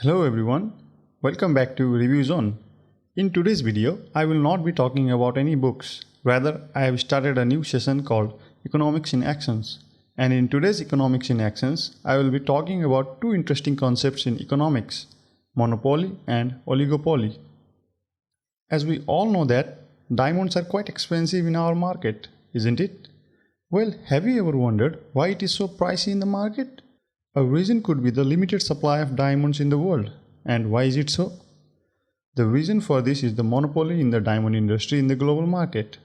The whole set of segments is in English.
Hello everyone, welcome back to Review Zone. In today's video, I will not be talking about any books. Rather, I have started a new session called Economics in Actions. And in today's Economics in Actions, I will be talking about two interesting concepts in economics, monopoly and oligopoly. As we all know that diamonds are quite expensive in our market, isn't it? Well, have you ever wondered why it is so pricey in the market? A reason could be the limited supply of diamonds in the world. And why is it so? The reason for this is the monopoly in the diamond industry in the global market.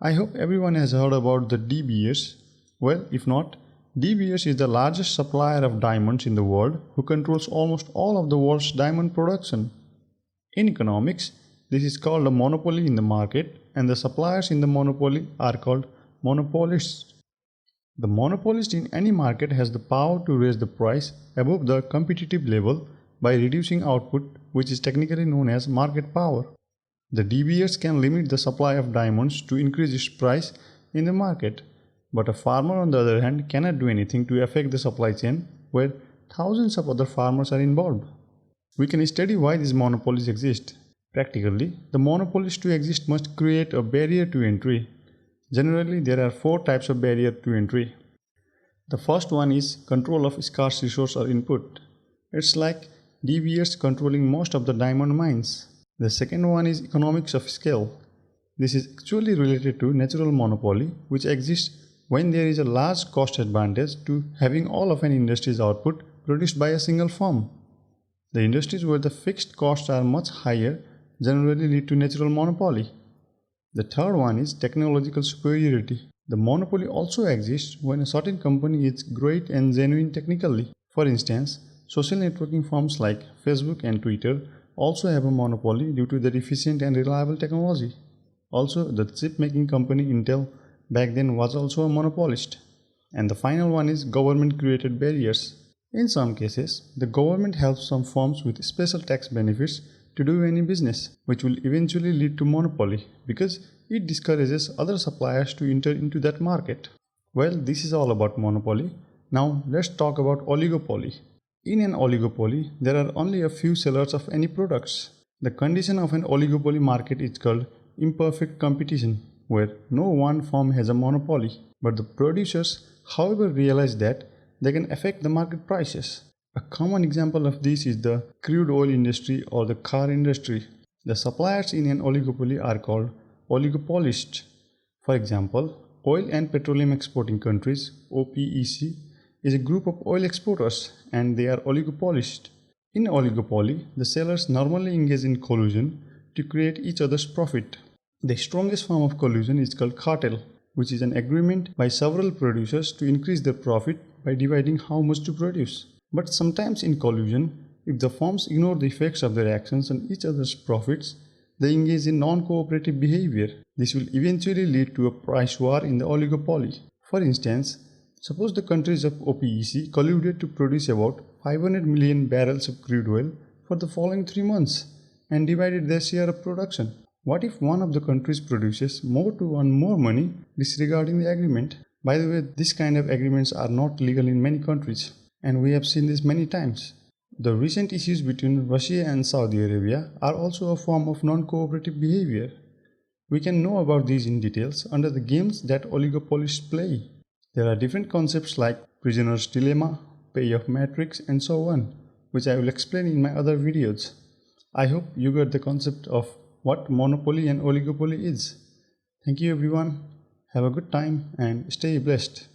I hope everyone has heard about the De Beers. Well, if not, De Beers is the largest supplier of diamonds in the world who controls almost all of the world's diamond production. In economics, this is called a monopoly in the market, and the suppliers in the monopoly are called monopolists. The monopolist in any market has the power to raise the price above the competitive level by reducing output, which is technically known as market power. The De Beers can limit the supply of diamonds to increase its price in the market, but a farmer on the other hand cannot do anything to affect the supply chain where thousands of other farmers are involved. We can study why these monopolies exist. Practically, the monopolist to exist must create a barrier to entry. Generally, there are four types of barrier to entry. The first one is control of scarce resource or input. It's like De Beers controlling most of the diamond mines. The second one is economics of scale. This is actually related to natural monopoly, which exists when there is a large cost advantage to having all of an industry's output produced by a single firm. The industries where the fixed costs are much higher generally lead to natural monopoly. The third one is technological superiority. The monopoly also exists when a certain company is great and genuine technically. For instance, social networking firms like Facebook and Twitter also have a monopoly due to their efficient and reliable technology. Also, the chip-making company Intel back then was also a monopolist. And the final one is government-created barriers. In some cases, the government helps some firms with special tax benefits to do any business, which will eventually lead to monopoly because it discourages other suppliers to enter into that market. Well, this is all about monopoly. Now let's talk about oligopoly. In an oligopoly, there are only a few sellers of any products. The condition of an oligopoly market is called imperfect competition, where no one firm has a monopoly, but the producers, however, realize that they can affect the market prices. A common example of this is the crude oil industry or the car industry. The suppliers in an oligopoly are called oligopolists. For example, oil and petroleum exporting countries (OPEC) is a group of oil exporters and they are oligopolists. In oligopoly, the sellers normally engage in collusion to create each other's profit. The strongest form of collusion is called cartel, which is an agreement by several producers to increase their profit by dividing how much to produce. But sometimes in collusion, if the firms ignore the effects of their actions on each other's profits, they engage in non-cooperative behavior. This will eventually lead to a price war in the oligopoly. For instance, suppose the countries of OPEC colluded to produce about 500 million barrels of crude oil for the following 3 months and divided their share of production. What if one of the countries produces more to earn more money disregarding the agreement? By the way, this kind of agreements are not legal in many countries, and we have seen this many times. The recent issues between Russia and Saudi Arabia are also a form of non-cooperative behavior. We can know about these in details under the games that oligopolists play. There are different concepts like prisoner's dilemma, payoff matrix, and so on, which I will explain in my other videos. I hope you got the concept of what monopoly and oligopoly is. Thank you everyone. Have a good time and stay blessed.